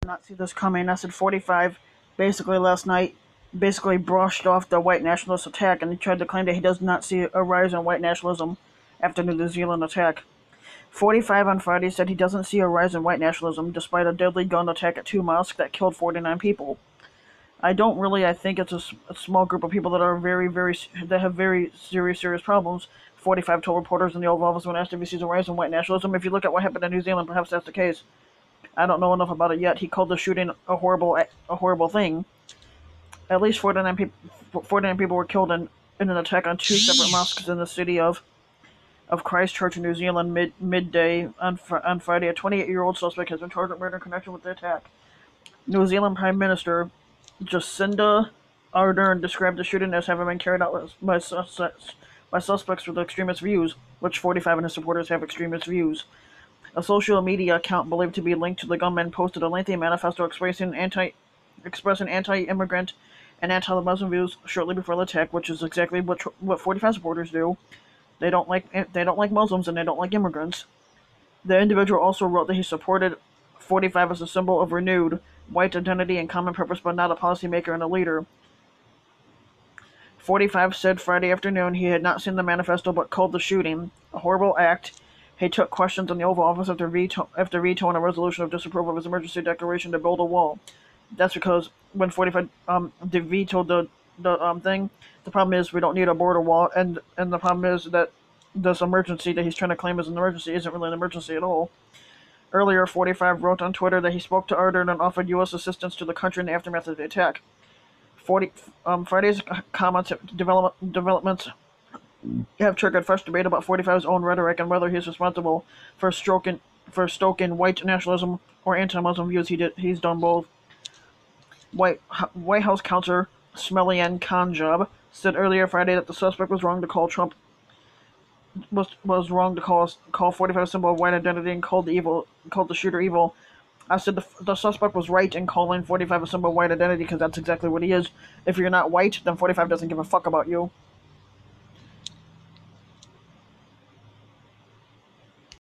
not see this coming. I said 45 basically last night basically brushed off the white nationalist attack, and he tried to claim that he does not see a rise in white nationalism after the New Zealand attack. 45 on Friday said he doesn't see a rise in white nationalism despite a deadly gun attack at two mosques that killed 49 people. I don't really. I think it's a small group of people that are that have very serious problems. 45 told reporters in the Oval Office when asked if he sees a rise in white nationalism. If you look at what happened in New Zealand, perhaps that's the case. I don't know enough about it yet. He called the shooting a horrible thing. At least 49 people were killed in an attack on two separate mosques in the city of Christchurch in New Zealand midday on Friday. A 28-year-old suspect has been charged with murder in connection with the attack. New Zealand Prime Minister Jacinda Ardern described the shooting as having been carried out by suspects with extremist views, which 45 and his supporters have extremist views. A social media account believed to be linked to the gunman posted a lengthy manifesto expressing anti-immigrant and anti-Muslim views shortly before the attack, which is exactly what 45 supporters do. They don't like Muslims and they don't like immigrants. The individual also wrote that he supported 45 as a symbol of renewed white identity and common purpose, but not a policymaker and a leader. 45 said Friday afternoon he had not seen the manifesto but called the shooting a horrible act. He took questions in the Oval Office after vetoing a resolution of disapproval of his emergency declaration to build a wall. That's because when 45 vetoed the thing, the problem is we don't need a border wall, and the problem is that this emergency that he's trying to claim as an emergency isn't really an emergency at all. Earlier, 45 wrote on Twitter that he spoke to Ardern and offered U.S. assistance to the country in the aftermath of the attack. Friday's developments have triggered fresh debate about 45's own rhetoric and whether he is responsible for stoking white nationalism or anti-Muslim views. He's done both. White House counselor Smellian Khanjab said earlier Friday that the suspect was wrong to call Trump was wrong to call 45 a symbol of white identity and called the shooter evil. I said the suspect was right in calling 45 a symbol of white identity because that's exactly what he is. If you're not white, then 45 doesn't give a fuck about you.